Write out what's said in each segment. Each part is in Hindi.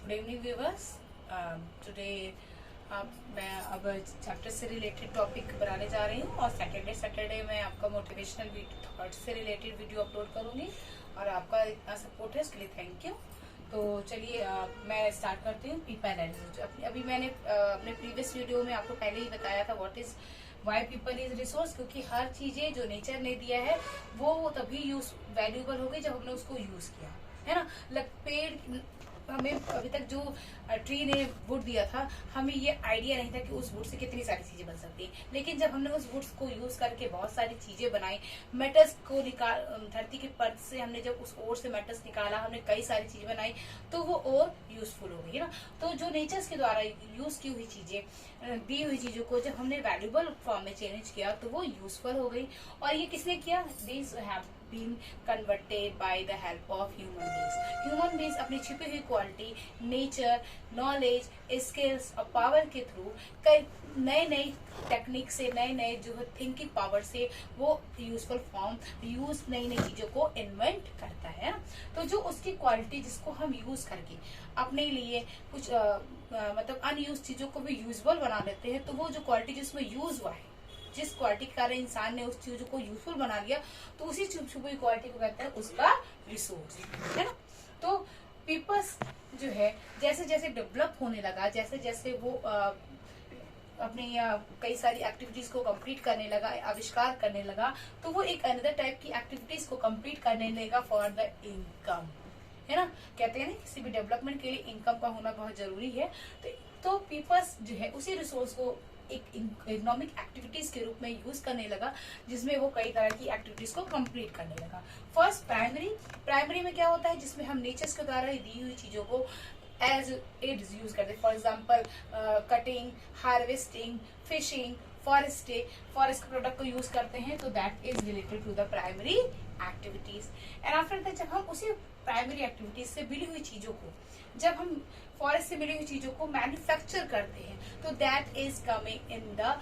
Good evening viewers. टुडे मैं अब चैप्टर से रिलेटेड टॉपिक बनाने जा रही हूँ और सैटरडे मैं आपका मोटिवेशनल थॉट्स से रिलेटेड वीडियो अपलोड करूंगी और आपका इतना सपोर्ट है उसके लिए थैंक यू। तो चलिए मैं स्टार्ट करती हूँ पीपल एनालिसिस। अभी मैंने अपने प्रीवियस वीडियो में आपको पहले ही बताया था what is why people is resource, क्योंकि हर चीजें जो नेचर ने दिया है वो तभी यूज वैल्यूएबल हो गई जब हमने उसको यूज किया, है ना। पेड़ हमें अभी तक जो ट्री ने वुड दिया था, हमें ये आइडिया नहीं था कि उस वुड से कितनी सारी चीजें बन सकती है, लेकिन जब हमने उस वुड्स को यूज करके बहुत सारी चीजें बनाई, मेटल्स को निकाल धरती की परत से हमने जब उस ओर से मेटल्स निकाला, हमने कई सारी चीजें बनाई तो वो और यूजफुल हो गई, है ना। तो जो नेचर्स के द्वारा यूज की हुई चीजें, दी हुई चीजों को जब हमने वैल्यूएबल फॉर्म में चेंज किया तो वो यूजफुल हो गई। और ये किसने किया? These have been converted by the help of human beings. Human beings अपनी छिपी हुई क्वालिटी, नेचर, नॉलेज, स्किल्स और पावर के थ्रू कई नई टेक्निक से, नए जो थिंकिंग पावर से वो यूजफुल फॉर्म यूज नई चीजों को इन्वेंट करता है। तो जो उसकी क्वालिटी जिसको हम यूज करके अपने लिए कुछ मतलब अनयूज चीजों को भी यूजफुल बना लेते हैं, तो वो जो क्वालिटी जिसमें यूज हुआ है, जिस क्वालिटी के कारण इंसान ने उस चीज को यूजफुल बना लिया, तो उसी छुपी क्वालिटी को कहते हैं उसका रिसोर्स, है ना। तो पीपल्स जो है जैसे जैसे डेवलप होने लगा, जैसे जैसे वो अपने कई सारी एक्टिविटीज को कंप्लीट करने लगा, आविष्कार करने लगा, तो वो एक अनदर टाइप की एक्टिविटीज को कंप्लीट करने लगा फॉर द इनकम, है ना। कहते हैं ना किसी भी डेवलपमेंट के लिए इनकम का होना बहुत जरूरी है। तो पीपल्स जो है उसी रिसोर्स को एक इकोनॉमिक एक्टिविटीज के रूप में यूज करने लगा, जिसमें वो कई तरह की एक्टिविटीज को कंप्लीट करने लगा। फर्स्ट प्राइमरी में क्या होता है, जिसमें हम नेचर्स के द्वारा दी हुई चीजों को एज इट यूज करते हैं। For example cutting, harvesting, fishing, forest के प्रोडक्ट को यूज करते हैं, तो that is related to the primary activities. And after that जब हम उसी प्राइमरी एक्टिविटीज से मिली हुई चीजों को, जब हम फॉरेस्ट से मिली हुई चीजों को मैन्युफैक्चर करते हैं, तो that is coming in the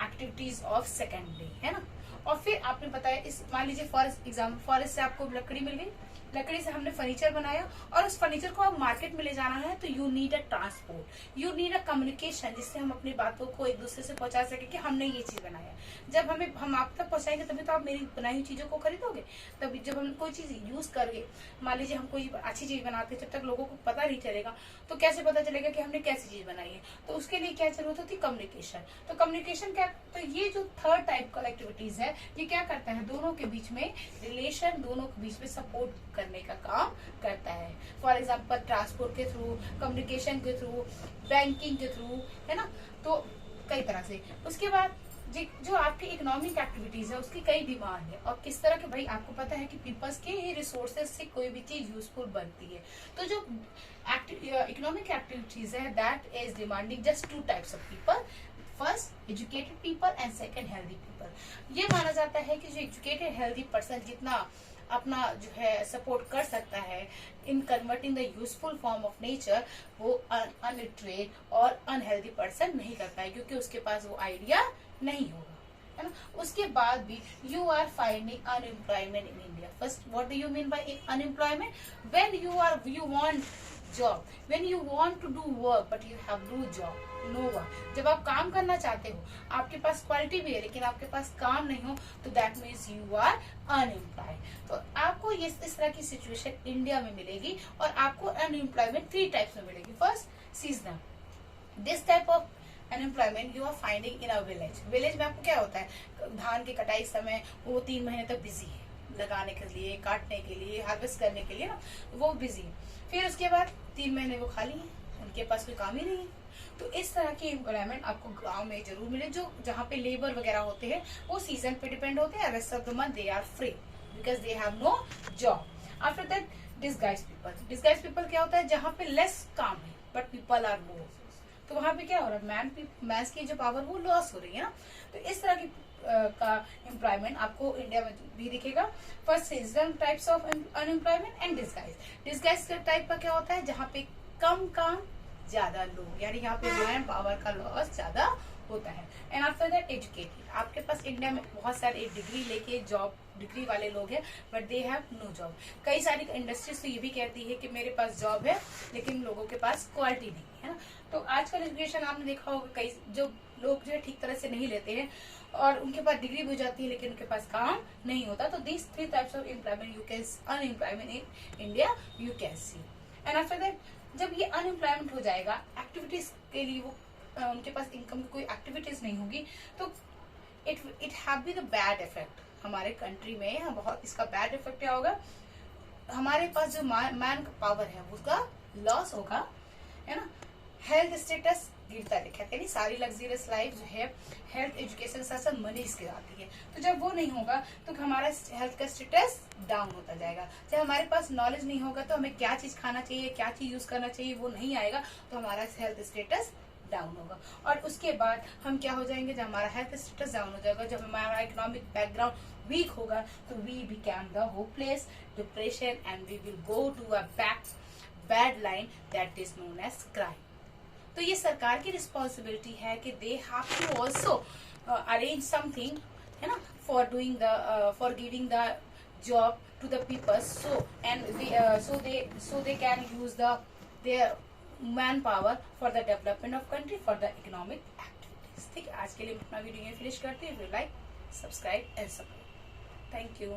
activities of secondary, है ना। और फिर आपने बताया इस मान लीजिए फॉरेस्ट से आपको लकड़ी मिल गई, लकड़ी से हमने फर्नीचर बनाया और उस फर्नीचर को अब मार्केट में ले जाना है, तो you need a transport, you need a communication, जिससे हम अपनी बातों को एक दूसरे से पहुंचा सके कि हमने ये चीज बनाया। जब हम आप तक पहुंचाएंगे तभी तो आप मेरी बनाई हुई चीजों को खरीदोगे। तभी जब हम कोई चीज यूज करके, मान लीजिए हम कोई अच्छी चीज बनाते हैं, जब तक लोगों को पता नहीं चलेगा तो कैसे पता चलेगा कि हमने कैसी चीज बनाई है। तो उसके लिए क्या जरूरत होती है? कम्युनिकेशन। तो कम्युनिकेशन क्या, तो ये जो थर्ड टाइप का एक्टिविटीज है, ये क्या करता है? दोनों के बीच में रिलेशन, दोनों के बीच में सपोर्ट करने का काम करता है। फॉर एग्जाम्पल ट्रांसपोर्ट के थ्रू, कम्युनिकेशन के थ्रू, बैंकिंग के थ्रू, है ना। तो कई तरह से। उसके बाद जो आपकी इकोनॉमिक एक्टिविटीज है उसकी कई डिमांड है, और किस तरह के, भाई आपको पता है कि पीपल्स के ही रिसोर्सेज से कोई भी चीज यूजफुल बनती है। तो जो इकोनॉमिक एक्टिविटीज है that is demanding just two types of people. First educated people and second healthy people. ये माना जाता है कि जो एजुकेटेड हेल्दी पर्सन जितना अपना जो है सपोर्ट कर सकता है in converting the useful form of nature, वो अनलिटरेट और अनहेल्दी पर्सन नहीं करता है, क्योंकि उसके पास वो आइडिया नहीं होगा, है ना। उसके बाद भी you are finding unemployment in India. First what do you mean by unemployment? When you want job, when you want to do work but you have no job, no work. जब आप काम करना चाहते हो, आपके पास क्वालिटी भी है लेकिन आपके पास काम नहीं हो, तो that means you are unemployed. तो आपको ये इस तरह की सिचुएशन इंडिया में मिलेगी, और आपको अनएम्प्लॉयमेंट 3 टाइप्स में मिलेगी। First seasonal, this type of unemployment you are finding in a village में आपको क्या होता है? धान की कटाई समय वो 3 महीने तक बिजी है, लगाने के लिए, काटने के लिए, हार्वेस्ट करने के लिए ना, वो बिजी है। फिर उसके बाद 3 महीने वो खाली है, उनके पास कोई काम ही नहीं है। तो इस तरह की एम्प्लॉयमेंट आपको गांव में जरूर मिले, जो जहाँ पे लेबर वगैरह होते हैं वो सीजन पे डिपेंड होते हैं, rest of the month they are free because they have no job. After that disguise people क्या होता है? जहाँ पे लेस काम है बट पीपल आर मोर, तो वहां पे क्या हो रहा है? मैंस की जो पावर वो लॉस हो रही है ना। तो इस तरह की का एम्प्लॉयमेंट आपको इंडिया में भी दिखेगा। First seasonal types of unemployment and disguise type का क्या होता है? जहाँ पे कम काम ज्यादा लोग, यानी यहाँ पे मैन पावर का लॉस ज्यादा होता है। एंड आफ्टर दैट एजुकेटेड, आपके पास इंडिया में बहुत सारे डिग्री लेके जॉब डिग्री वाले लोग हैं but they have no job. कई सारी इंडस्ट्रीज तो ये भी कहती है कि मेरे पास जॉब है लेकिन लोगों के पास क्वालिटी नहीं है ना। तो आजकल एजुकेशन आपने देखा होगा, कई जो लोग जो है ठीक तरह से नहीं लेते हैं और उनके पास डिग्री भी हो जाती है लेकिन उनके पास काम नहीं होता। तो this 3 types of employment you can, unemployment in India you can see. And after that जब ये अनएम्प्लॉयमेंट हो जाएगा, एक्टिविटीज के लिए वो उनके पास इनकम की कोई एक्टिविटीज नहीं होगी, तो it have be the bad effect हमारे कंट्री में। बहुत इसका बैड इफेक्ट क्या होगा, हमारे पास जो मैन पावर है उसका लॉस होगा, है ना। हेल्थ स्टेटस गिरता दिखा, यानी सारी लग्जरियस लाइफ जो है हेल्थ एजुकेशन से सब मनी इसके आती है। तो जब वो नहीं होगा तो हमारा हेल्थ का स्टेटस डाउन होता जाएगा। जब हमारे पास नॉलेज नहीं होगा तो हमें क्या चीज खाना चाहिए, क्या चीज यूज करना चाहिए वो नहीं आएगा, तो हमारा हेल्थ स्टेटस डाउन होगा। और उसके बाद हम क्या हो जाएंगे, जब हमारा हेल्थ स्टेटस डाउन हो जाएगा, जब हमारा इकोनॉमिक बैकग्राउंड वीक होगा, तो we become the hopeless, depression and we will go to a bad line that is known as crime. तो ये सरकार की रिस्पॉन्सिबिलिटी है कि they have to also arrange something, है ना, for doing the for giving the job to the peoples, so they can use their man power for the development of country, for the economic activities. ठीक है, आज के लिए अपना वीडियो फिनिश करते हैं। Like, subscribe and support. Thank you.